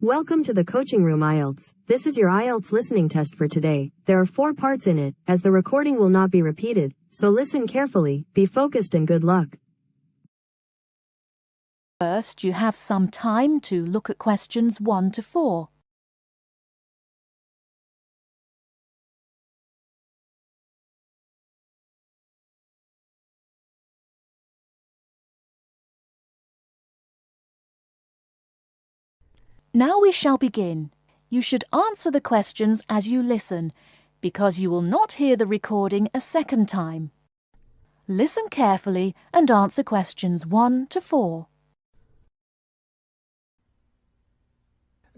Welcome to the Coaching Room IELTS. This is your IELTS listening test for today. There are 4 parts in it, as the recording will not be repeated, so listen carefully, be focused and good luck. First, you have some time to look at questions 1 to 4. Now we shall begin. You should answer the questions as you listen, because you will not hear the recording a second time. Listen carefully and answer questions 1 to 4.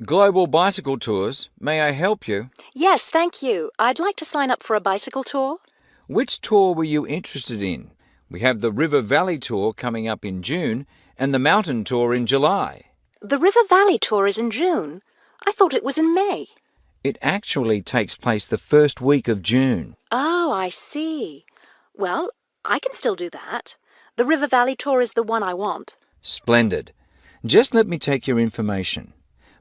Global Bicycle Tours, may I help you? Yes, thank you. I'd like to sign up for a bicycle tour. Which tour were you interested in? We have the River Valley Tour coming up in June and the Mountain Tour in July. The River Valley tour is in June. I thought it was in May. It actually takes place the first week of June. Oh, I see. Well, I can still do that. The River Valley tour is the one I want. Splendid. Just let me take your information.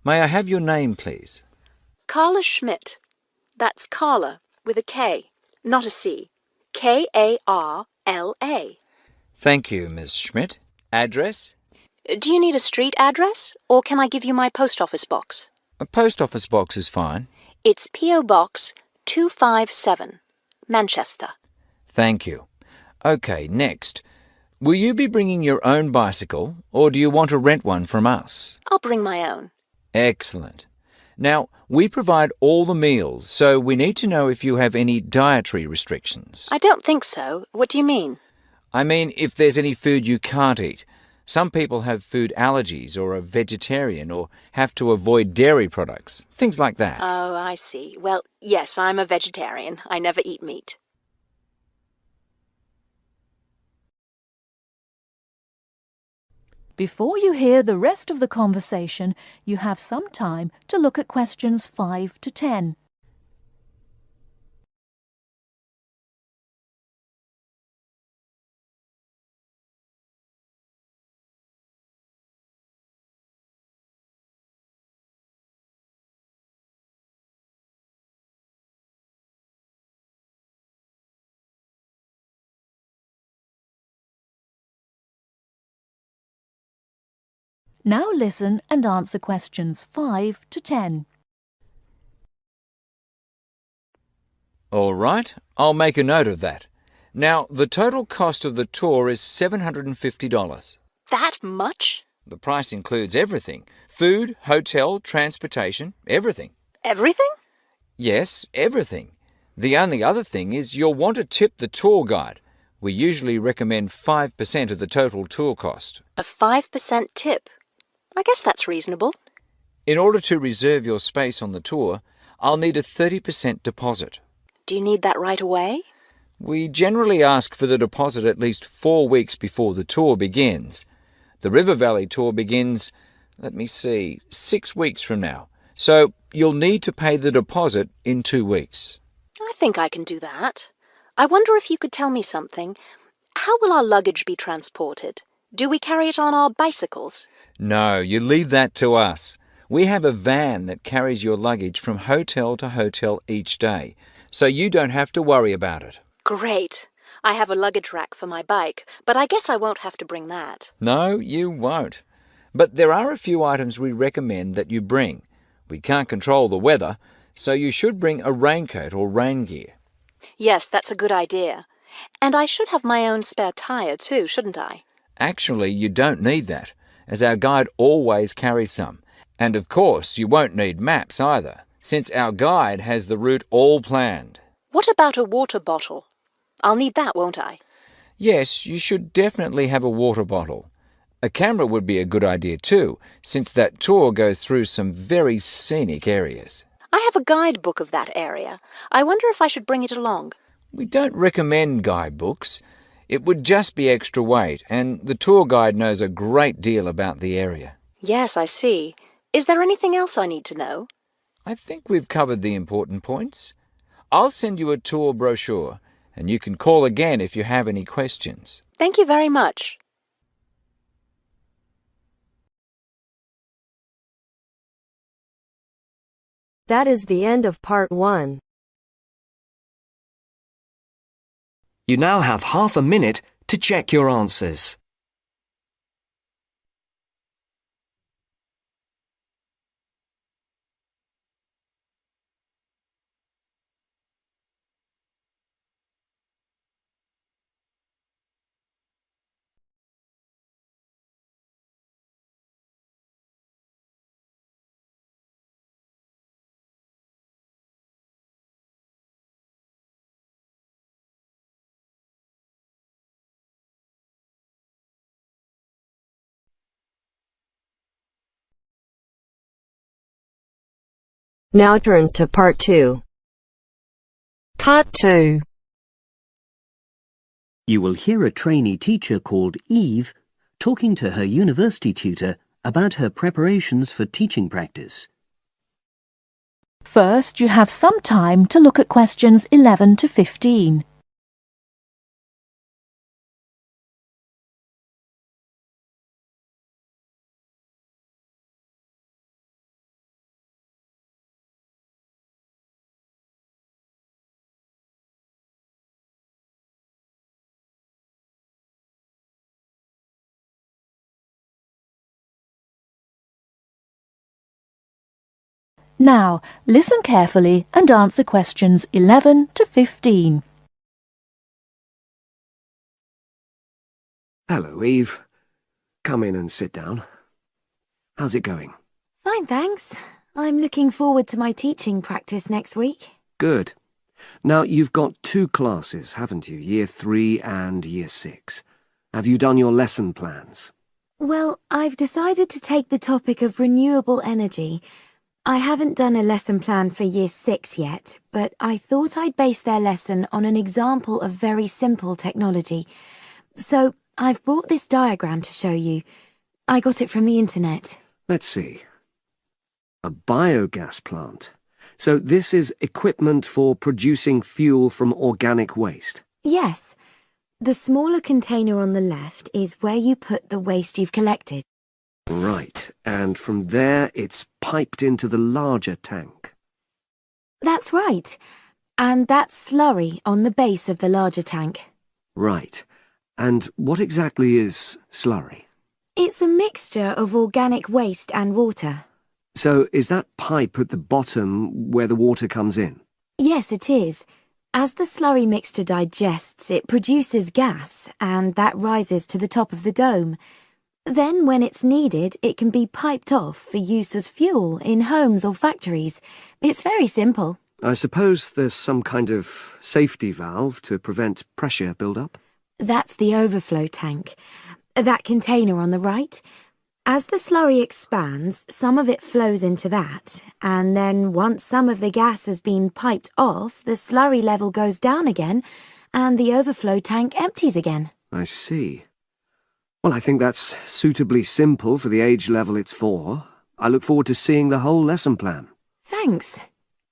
May I have your name, please? Carla Schmidt. That's Carla with a K, not a C. Karla. Thank you, Ms. Schmidt. Address? Do you need a street address, or can I give you my post office box? A post office box is fine. It's P.O. Box 257, Manchester. Thank you. OK, next. Will you be bringing your own bicycle, or do you want to rent one from us? I'll bring my own. Excellent. Now, we provide all the meals, so we need to know if you have any dietary restrictions. I don't think so. What do you mean? I mean, if there's any food you can't eat. Some people have food allergies or are vegetarian or have to avoid dairy products, things like that. Oh, I see. Well, yes, I'm a vegetarian. I never eat meat. Before you hear the rest of the conversation, you have some time to look at questions 5 to 10. Now listen and answer questions 5 to 10. All right, I'll make a note of that. Now, the total cost of the tour is $750. That much? The price includes everything. Food, hotel, transportation, everything. Everything? Yes, everything. The only other thing is you'll want to tip the tour guide. We usually recommend 5% of the total tour cost. A 5% tip. I guess that's reasonable. In order to reserve your space on the tour, I'll need a 30% deposit. Do you need that right away? We generally ask for the deposit at least 4 weeks before the tour begins. The River Valley tour begins, 6 weeks from now. So you'll need to pay the deposit in 2 weeks. I think I can do that. I wonder if you could tell me something. How will our luggage be transported? Do we carry it on our bicycles? No, you leave that to us. We have a van that carries your luggage from hotel to hotel each day, so you don't have to worry about it. Great. I have a luggage rack for my bike, but I guess I won't have to bring that. No, you won't. But there are a few items we recommend that you bring. We can't control the weather, so you should bring a raincoat or rain gear. Yes, that's a good idea. And I should have my own spare tire too, shouldn't I? Actually, you don't need that, as our guide always carries some. And of course, you won't need maps either, since our guide has the route all planned. What about a water bottle? I'll need that, won't I? Yes, you should definitely have a water bottle. A camera would be a good idea too, since that tour goes through some very scenic areas. I have a guidebook of that area. I wonder if I should bring it along. We don't recommend guidebooks. It would just be extra weight, and the tour guide knows a great deal about the area. Yes, I see. Is there anything else I need to know? I think we've covered the important points. I'll send you a tour brochure, and you can call again if you have any questions. Thank you very much. That is the end of part 1. You now have half a minute to check your answers. Now turns to part 2. Part 2. You will hear a trainee teacher called Eve talking to her university tutor about her preparations for teaching practice. First, you have some time to look at questions 11 to 15. Now, listen carefully and answer questions 11 to 15. Hello, Eve. Come in and sit down. How's it going? Fine, thanks. I'm looking forward to my teaching practice next week. Good. Now, you've got 2 classes, haven't you? Year 3 and Year 6. Have you done your lesson plans? Well, I've decided to take the topic of renewable energy. I haven't done a lesson plan for Year 6 yet, but I thought I'd base their lesson on an example of very simple technology. So, I've brought this diagram to show you. I got it from the internet. Let's see. A biogas plant. So this is equipment for producing fuel from organic waste? Yes. The smaller container on the left is where you put the waste you've collected. Right, and from there it's piped into the larger tank. That's right. And that's slurry on the base of the larger tank. Right. And what exactly is slurry? It's a mixture of organic waste and water. So is that pipe at the bottom where the water comes in? Yes, it is. As the slurry mixture digests, it produces gas, and that rises to the top of the dome. Then, when it's needed, it can be piped off for use as fuel in homes or factories. It's very simple. I suppose there's some kind of safety valve to prevent pressure build-up? That's the overflow tank. That container on the right. As the slurry expands, some of it flows into that, and then once some of the gas has been piped off, the slurry level goes down again, and the overflow tank empties again. I see. Well, I think that's suitably simple for the age level it's for. I look forward to seeing the whole lesson plan. Thanks.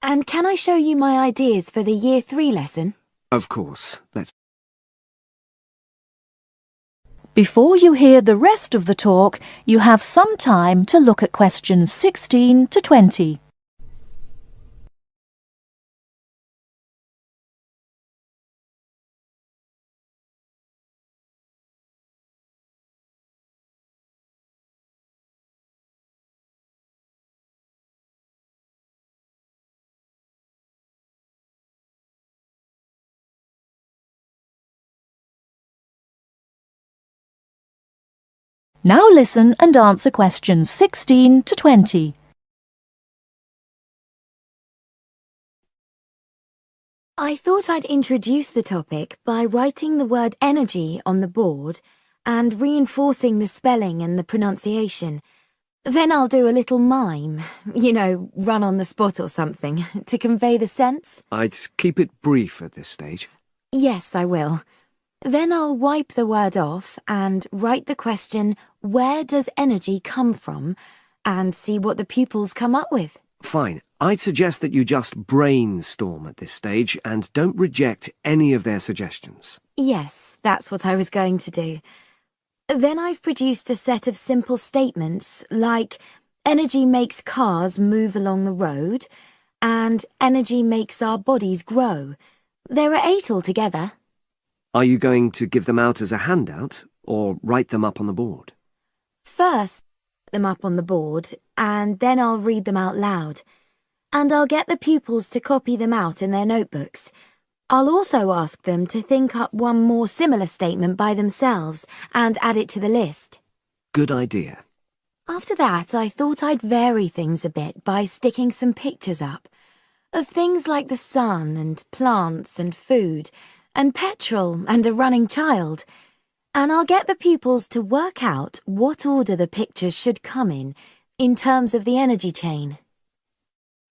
And can I show you my ideas for the Year 3 lesson? Of course. Let's... Before you hear the rest of the talk, you have some time to look at questions 16 to 20. Now listen and answer questions 16 to 20. I thought I'd introduce the topic by writing the word energy on the board and reinforcing the spelling and the pronunciation. Then I'll do a little mime, run on the spot or something, to convey the sense. I'd keep it brief at this stage. Yes, I will. Then I'll wipe the word off and write the question, where does energy come from? And see what the pupils come up with. Fine. I'd suggest that you just brainstorm at this stage and don't reject any of their suggestions. Yes, that's what I was going to do. Then I've produced a set of simple statements like, energy makes cars move along the road, and energy makes our bodies grow. There are 8 altogether. Are you going to give them out as a handout or write them up on the board? First, put them up on the board, and then I'll read them out loud. And I'll get the pupils to copy them out in their notebooks. I'll also ask them to think up one more similar statement by themselves and add it to the list. Good idea. After that, I thought I'd vary things a bit by sticking some pictures up of things like the sun and plants and food and petrol and a running child. And I'll get the pupils to work out what order the pictures should come in terms of the energy chain.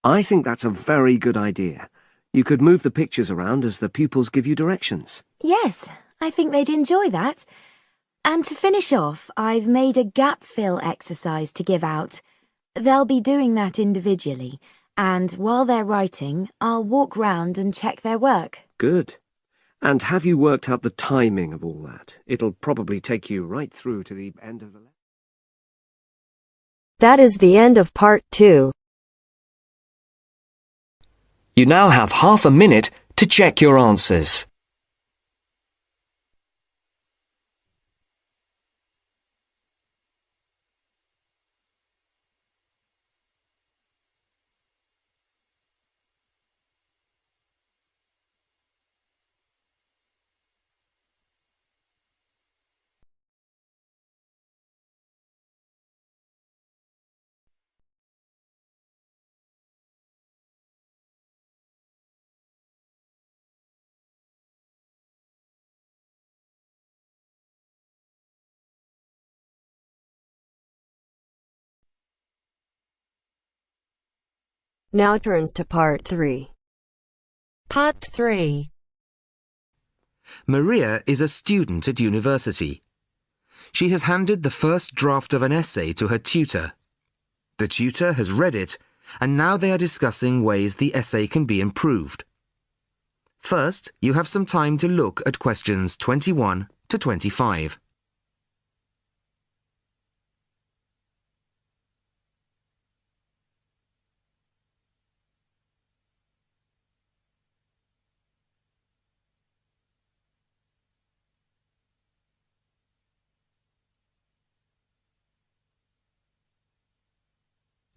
I think that's a very good idea. You could move the pictures around as the pupils give you directions. Yes, I think they'd enjoy that. And to finish off, I've made a gap fill exercise to give out. They'll be doing that individually, and while they're writing, I'll walk round and check their work. Good. And have you worked out the timing of all that? It'll probably take you right through to the end of the lesson. That is the end of part 2. You now have half a minute to check your answers. Now turns to part 3. Part 3. Maria is a student at university. She has handed the first draft of an essay to her tutor. The tutor has read it, and now they are discussing ways the essay can be improved. First, you have some time to look at questions 21 to 25.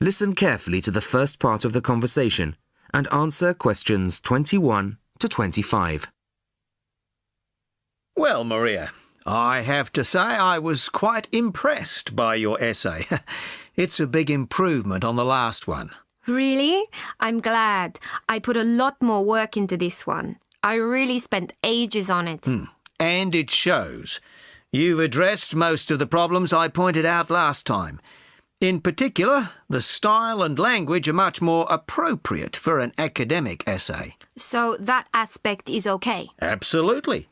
Listen carefully to the first part of the conversation and answer questions 21 to 25. Well, Maria, I have to say I was quite impressed by your essay. It's a big improvement on the last one. Really? I'm glad. I put a lot more work into this one. I really spent ages on it. And it shows. You've addressed most of the problems I pointed out last time. In particular, the style and language are much more appropriate for an academic essay. So that aspect is okay? Absolutely.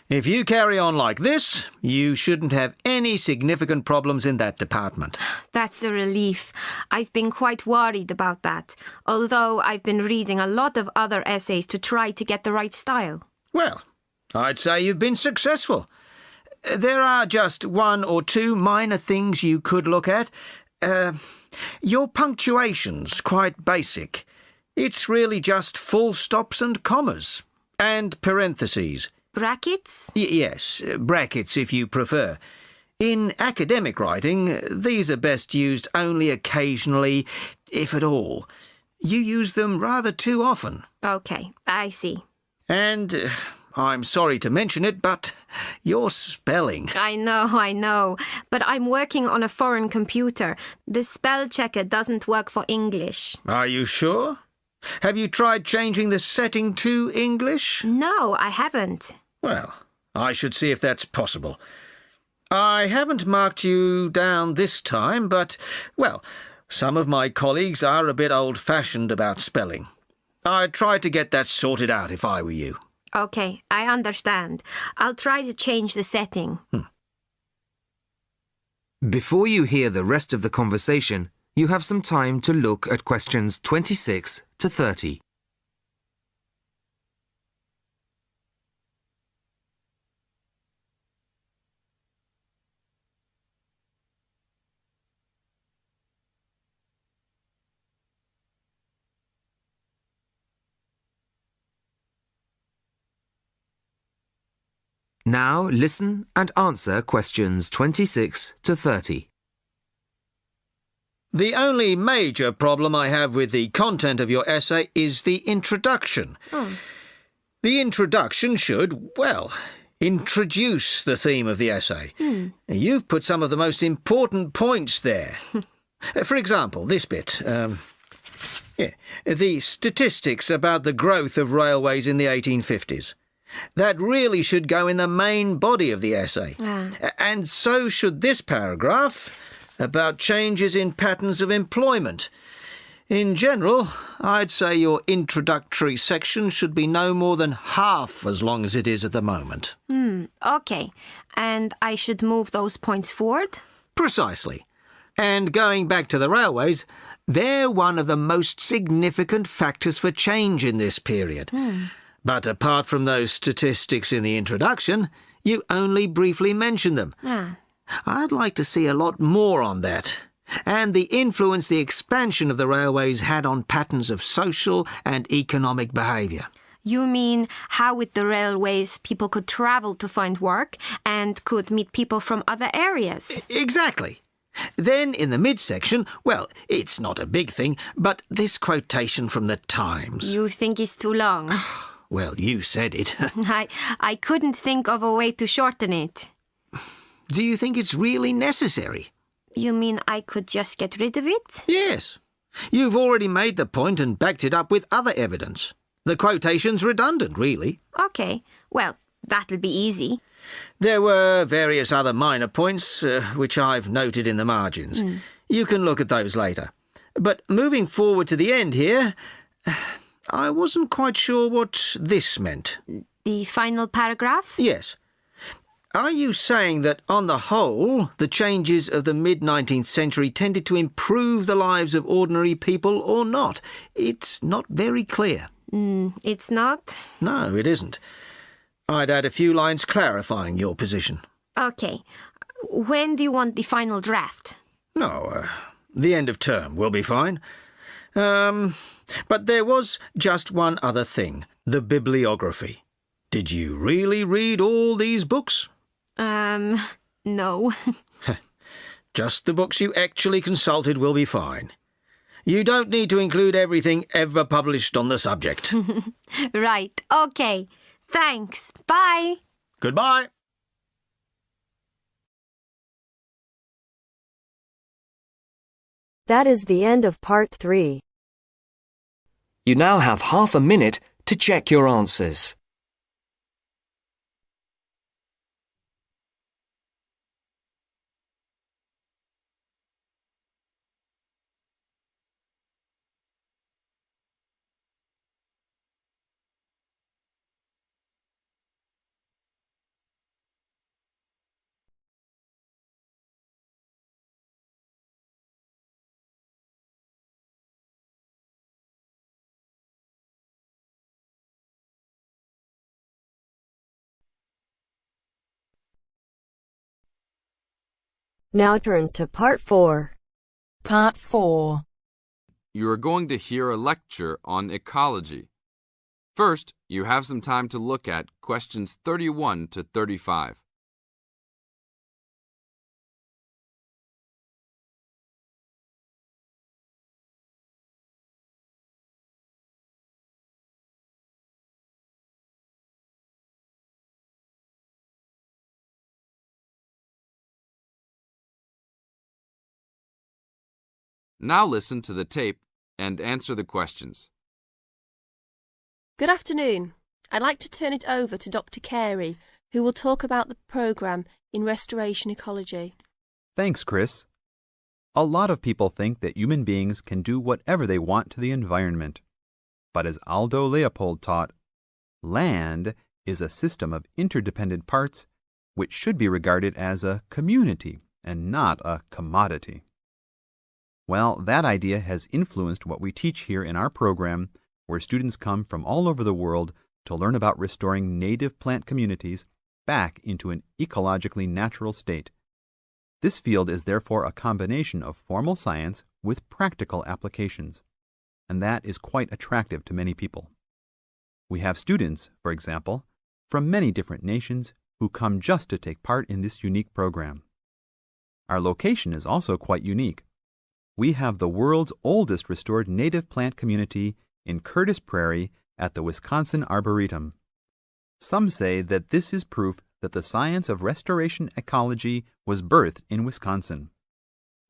If you carry on like this, you shouldn't have any significant problems in that department. That's a relief. I've been quite worried about that, although I've been reading a lot of other essays to try to get the right style. Well, I'd say you've been successful. There are just 1 or 2 minor things you could look at. Your punctuation's quite basic. It's really just full stops and commas. And parentheses. Brackets? Yes, brackets if you prefer. In academic writing, these are best used only occasionally, if at all. You use them rather too often. Okay, I see. And I'm sorry to mention it, but your spelling. I know. But I'm working on a foreign computer. The spell checker doesn't work for English. Are you sure? Have you tried changing the setting to English? No, I haven't. Well, I should see if that's possible. I haven't marked you down this time, but, well, some of my colleagues are a bit old-fashioned about spelling. I'd try to get that sorted out if I were you. Okay, I understand. I'll try to change the setting. Before you hear the rest of the conversation, you have some time to look at questions 26 to 30. Now listen and answer questions 26 to 30. The only major problem I have with the content of your essay is the introduction. The introduction should, well, introduce the theme of the essay. You've put some of the most important points there. For example, this bit. The statistics about the growth of railways in the 1850s. That really should go in the main body of the essay. And so should this paragraph about changes in patterns of employment. In general, I'd say your introductory section should be no more than half as long as it is at the moment. Okay. And I should move those points forward? Precisely. And going back to the railways, they're one of the most significant factors for change in this period. But apart from those statistics in the introduction, you only briefly mention them. I'd like to see a lot more on that, and the influence the expansion of the railways had on patterns of social and economic behaviour. You mean how with the railways people could travel to find work and could meet people from other areas? Exactly. Then in the midsection, well, it's not a big thing, but this quotation from the Times. You think it's too long? Well, you said it. I couldn't think of a way to shorten it. Do you think it's really necessary? You mean I could just get rid of it? Yes. You've already made the point and backed it up with other evidence. The quotation's redundant, really. Okay. Well, that'll be easy. There were various other minor points, which I've noted in the margins. You can look at those later. But moving forward to the end here, I wasn't quite sure what this meant. The final paragraph? Yes. Are you saying that, on the whole, the changes of the mid-19th century tended to improve the lives of ordinary people or not? It's not very clear. It's not? No, it isn't. I'd add a few lines clarifying your position. Okay. When do you want the final draft? No, the end of term will be fine. But there was just one other thing, the bibliography. Did you really read all these books? No. Just the books you actually consulted will be fine. You don't need to include everything ever published on the subject. Right. Okay. Thanks. Bye. Goodbye. That is the end of part 3. You now have half a minute to check your answers. Now turns to part 4. Part 4. You are going to hear a lecture on ecology. First, you have some time to look at questions 31 to 35. Now listen to the tape and answer the questions. Good afternoon. I'd like to turn it over to Dr. Carey, who will talk about the programme in restoration ecology. Thanks, Chris. A lot of people think that human beings can do whatever they want to the environment. But as Aldo Leopold taught, land is a system of interdependent parts which should be regarded as a community and not a commodity. Well, that idea has influenced what we teach here in our program, where students come from all over the world to learn about restoring native plant communities back into an ecologically natural state. This field is therefore a combination of formal science with practical applications, and that is quite attractive to many people. We have students, for example, from many different nations who come just to take part in this unique program. Our location is also quite unique. We have the world's oldest restored native plant community in Curtis Prairie at the Wisconsin Arboretum. Some say that this is proof that the science of restoration ecology was birthed in Wisconsin.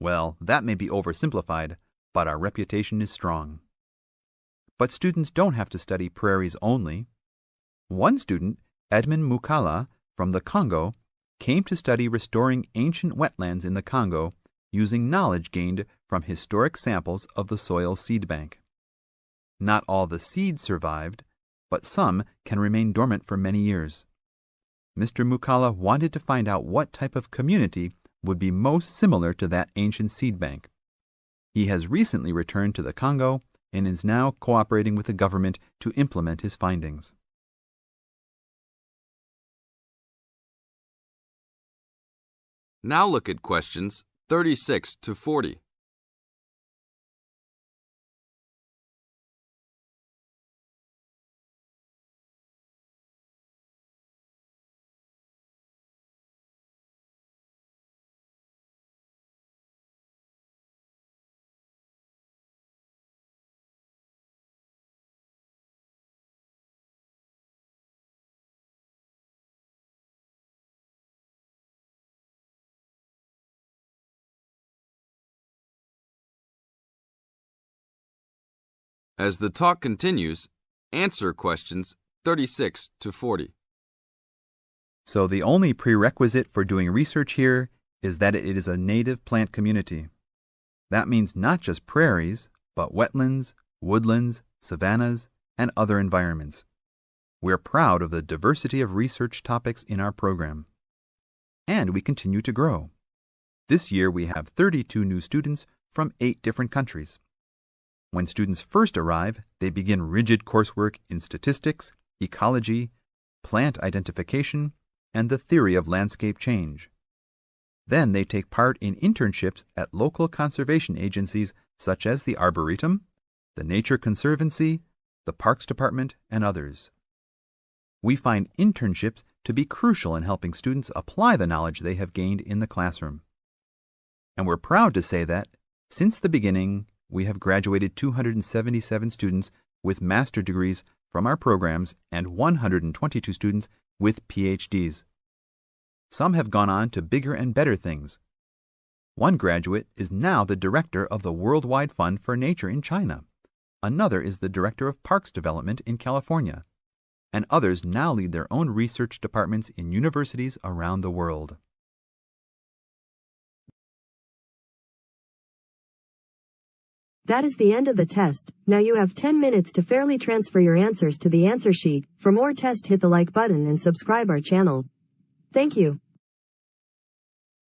Well, that may be oversimplified, but our reputation is strong. But students don't have to study prairies only. One student, Edmund Mukala from the Congo, came to study restoring ancient wetlands in the Congo using knowledge gained from historic samples of the soil seed bank. Not all the seeds survived, but some can remain dormant for many years. Mr. Mukala wanted to find out what type of community would be most similar to that ancient seed bank. He has recently returned to the Congo and is now cooperating with the government to implement his findings. Now look at questions 36 to 40. As the talk continues, answer questions 36 to 40. So the only prerequisite for doing research here is that it is a native plant community. That means not just prairies, but wetlands, woodlands, savannas, and other environments. We're proud of the diversity of research topics in our program. And we continue to grow. This year we have 32 new students from 8 different countries. When students first arrive, they begin rigid coursework in statistics, ecology, plant identification, and the theory of landscape change. Then they take part in internships at local conservation agencies such as the Arboretum, the Nature Conservancy, the Parks Department, and others. We find internships to be crucial in helping students apply the knowledge they have gained in the classroom. And we're proud to say that, since the beginning, we have graduated 277 students with master degrees from our programs and 122 students with PhDs. Some have gone on to bigger and better things. One graduate is now the director of the Worldwide Fund for Nature in China. Another is the director of Parks Development in California. And others now lead their own research departments in universities around the world. That is the end of the test. Now you have 10 minutes to fairly transfer your answers to the answer sheet. For more tests, hit the like button and subscribe our channel. Thank you.